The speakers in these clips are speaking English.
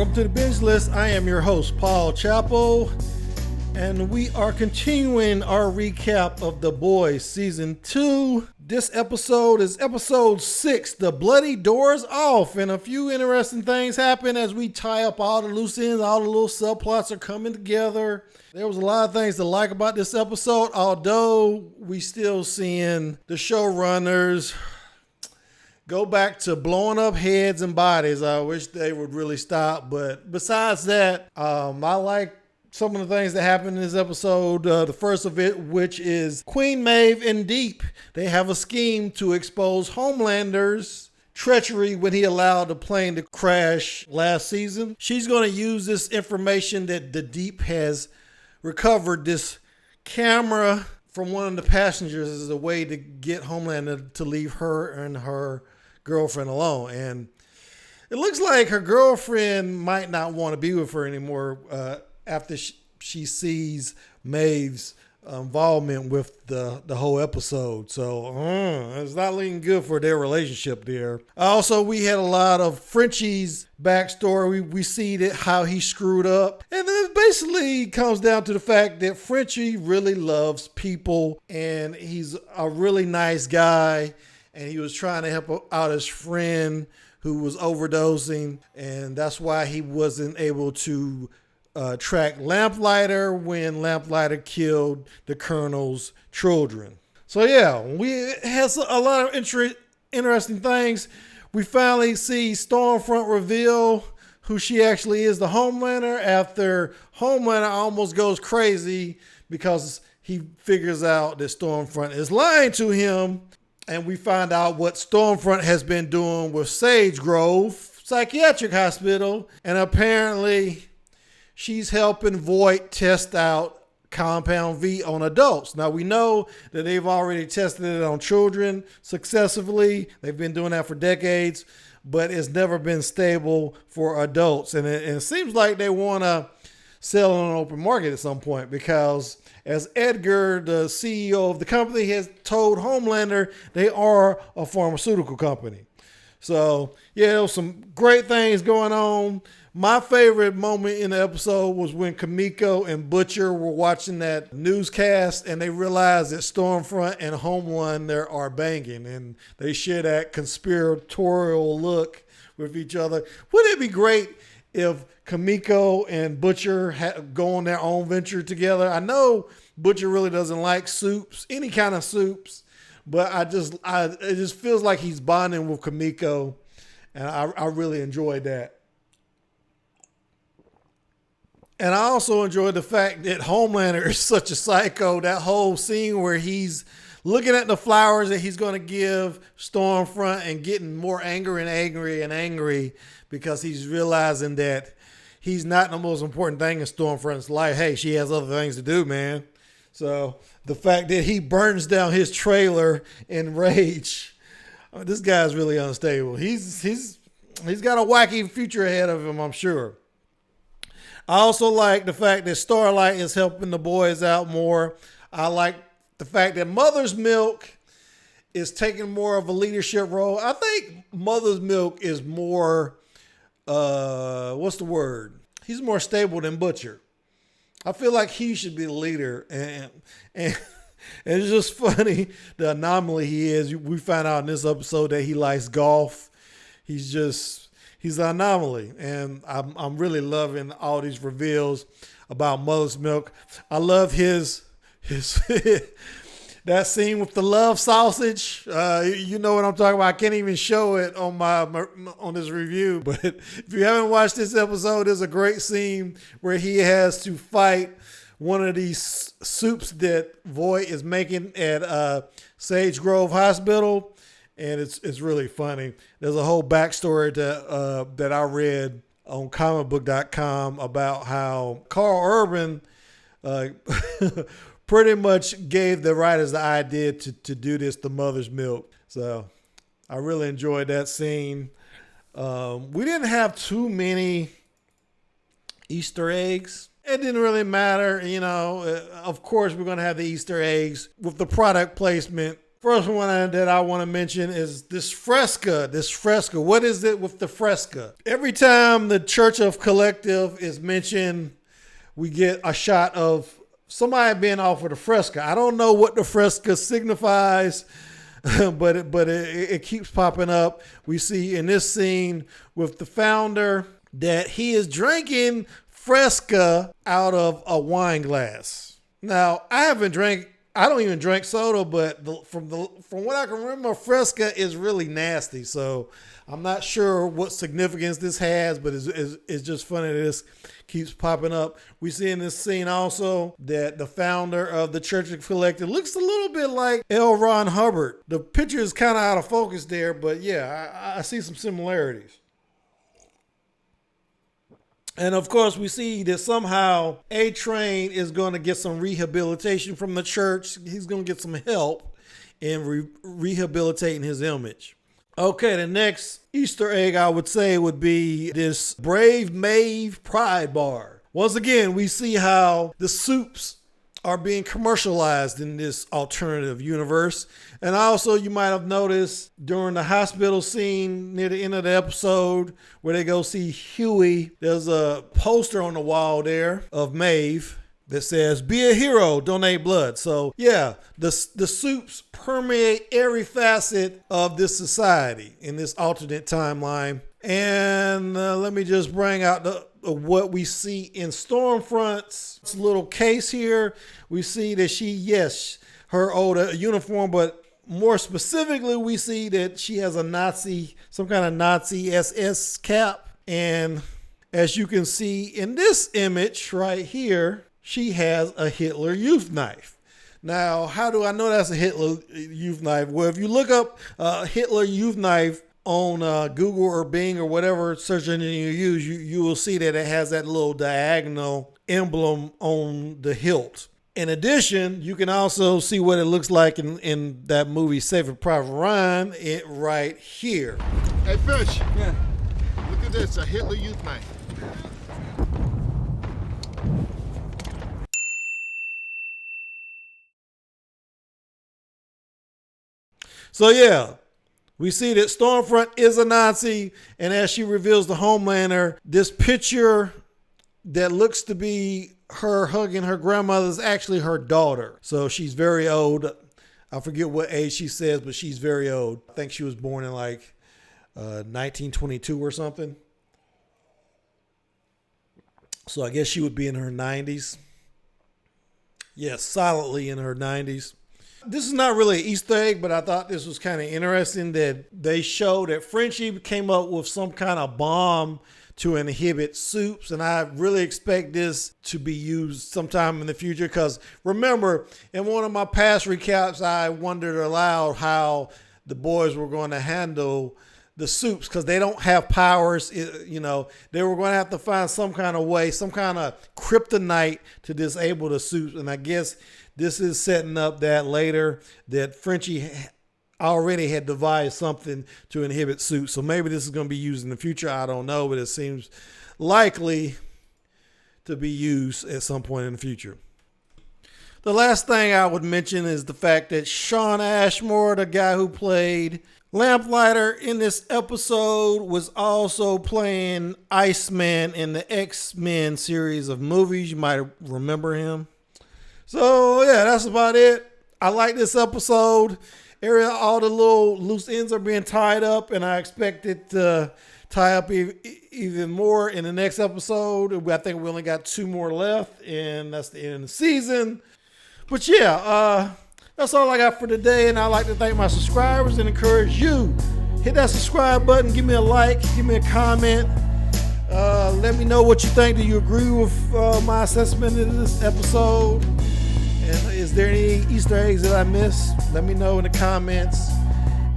Welcome to the Binge List. I am your host, Paul Chapo, and we are continuing our recap of The Boys Season 2. This episode is episode 6, The Bloody Doors Off, and a few interesting things happen as we tie up all the loose ends. All the little subplots are coming together. There was a lot of things to like about this episode, although we still seeing the showrunners go back to blowing up heads and bodies. I wish they would really stop. But besides that, I like some of the things that happened in this episode. The first of it, which is Queen Maeve and Deep. They have a scheme to expose Homelander's treachery when he allowed the plane to crash last season. She's going to use this information that the Deep has recovered, this camera from one of the passengers, as a way to get Homelander to leave her and her girlfriend alone. And it looks like her girlfriend might not want to be with her anymore after she sees Maeve's involvement with the whole episode. So it's not looking good for their relationship there. Also, we had a lot of Frenchie's backstory. We see that how he screwed up. And then it basically comes down to the fact that Frenchie really loves people and he's a really nice guy. And he was trying to help out his friend who was overdosing. And that's why he wasn't able to track Lamplighter when Lamplighter killed the Colonel's children. So yeah, we had a lot of interesting things. We finally see Stormfront reveal who she actually is, the Homelander, after Homelander almost goes crazy because he figures out that Stormfront is lying to him. And we find out what Stormfront has been doing with Sage Grove Psychiatric Hospital. And apparently she's helping Vought test out Compound V on adults. Now, we know that they've already tested it on children successfully. They've been doing that for decades, but it's never been stable for adults. And it seems like they want to sell on an open market at some point, because as Edgar, the CEO of the company, has told Homelander, they are a pharmaceutical company. So, yeah, there was some great things going on. My favorite moment in the episode was when Kimiko and Butcher were watching that newscast and they realized that Stormfront and Homelander are banging, and they share that conspiratorial look with each other. Wouldn't it be great if Kimiko and Butcher go on their own venture together? I know Butcher really doesn't like soups, any kind of soups, but it just feels like he's bonding with Kimiko, and I really enjoyed that. And I also enjoyed the fact that Homelander is such a psycho. That whole scene where he's looking at the flowers that he's going to give Stormfront and getting more angry because he's realizing that he's not the most important thing in Stormfront's life. Hey, she has other things to do, man. So the fact that he burns down his trailer in rage, this guy's really unstable. He's got a wacky future ahead of him, I'm sure. I also like the fact that Starlight is helping the boys out more. I like the fact that Mother's Milk is taking more of a leadership role. I think Mother's Milk is more, what's the word? He's more stable than Butcher. I feel like he should be the leader. And it's just funny, the anomaly he is. We find out in this episode that he likes golf. He's an anomaly. And I'm really loving all these reveals about Mother's Milk. I love his that scene with the love sausage. You know what I'm talking about. I can't even show it on this review. But if you haven't watched this episode, there's a great scene where he has to fight one of these soups that Vought is making at Sage Grove Hospital. And it's really funny. There's a whole backstory that I read on comicbook.com about how Carl Urban pretty much gave the writers the idea to do this to Mother's Milk. So I really enjoyed that scene. We didn't have too many Easter eggs. It didn't really matter. Of course, we're going to have the Easter eggs with the product placement First one that I want to mention is this fresca. What is it with the fresca? Every time the Church of Collective is mentioned, we get a shot of somebody being offered a fresca. I don't know what the fresca signifies, but it keeps popping up. We see in this scene with the founder that he is drinking fresca out of a wine glass. Now, I don't even drink soda, but from what I can remember, fresca is really nasty. So I'm not sure what significance this has, but it's just funny that this keeps popping up. We see in this scene also that the founder of the Church of Collective looks a little bit like L. Ron Hubbard. The picture is kind of out of focus there, but yeah, I see some similarities. And of course, we see that somehow A-Train is going to get some rehabilitation from the church. He's going to get some help in rehabilitating his image. Okay, the next Easter egg I would say would be this Brave Maeve Pride Bar. Once again, we see how the soups are being commercialized in this alternative universe. And also, you might have noticed during the hospital scene near the end of the episode where they go see Huey, there's a poster on the wall there of Maeve that says, "Be a hero, donate blood." So yeah, the soups permeate every facet of this society in this alternate timeline. And let me just bring out what we see in Stormfront's little case here. We see that her old uniform, but more specifically, we see that she has some kind of Nazi SS cap. And as you can see in this image right here, she has a Hitler Youth knife. Now, how do I know that's a Hitler Youth knife? Well, if you look up Hitler Youth knife on Google or Bing or whatever search engine you use, you will see that it has that little diagonal emblem on the hilt. In addition, you can also see what it looks like in that movie Saving Private Ryan, it right here. Hey, Fish. Yeah. Look at this, a Hitler Youth knife. So yeah, we see that Stormfront is a Nazi, and as she reveals to Homelander, this picture that looks to be her hugging her grandmother is actually her daughter. So she's very old. I forget what age she says, but she's very old. I think she was born in like 1922 or something. So I guess she would be in her 90s. Yes, solidly in her 90s. This is not really an Easter egg, but I thought this was kind of interesting that they showed that Frenchie came up with some kind of bomb to inhibit soups. And I really expect this to be used sometime in the future. Because remember, in one of my past recaps, I wondered aloud how the boys were going to handle the soups because they don't have powers. They were going to have to find some kind of way, some kind of kryptonite to disable the soups. And I guess this is setting up that later that Frenchie already had devised something to inhibit soups. So maybe this is going to be used in the future. I don't know, but it seems likely to be used at some point in the future. The last thing I would mention is the fact that Shawn Ashmore, the guy who played Lamplighter in this episode, was also playing Iceman in the X-Men series of movies. You might remember him. So yeah, that's about it. I like this episode. All the little loose ends are being tied up, and I expect it to tie up even more in the next episode. I think we only got 2 more left, and that's the end of the season. But yeah, that's all I got for today, and I'd like to thank my subscribers and encourage you. Hit that subscribe button, give me a like, give me a comment. Let me know what you think. Do you agree with my assessment of this episode? And is there any Easter eggs that I missed? Let me know in the comments.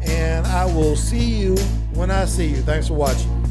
And I will see you when I see you. Thanks for watching.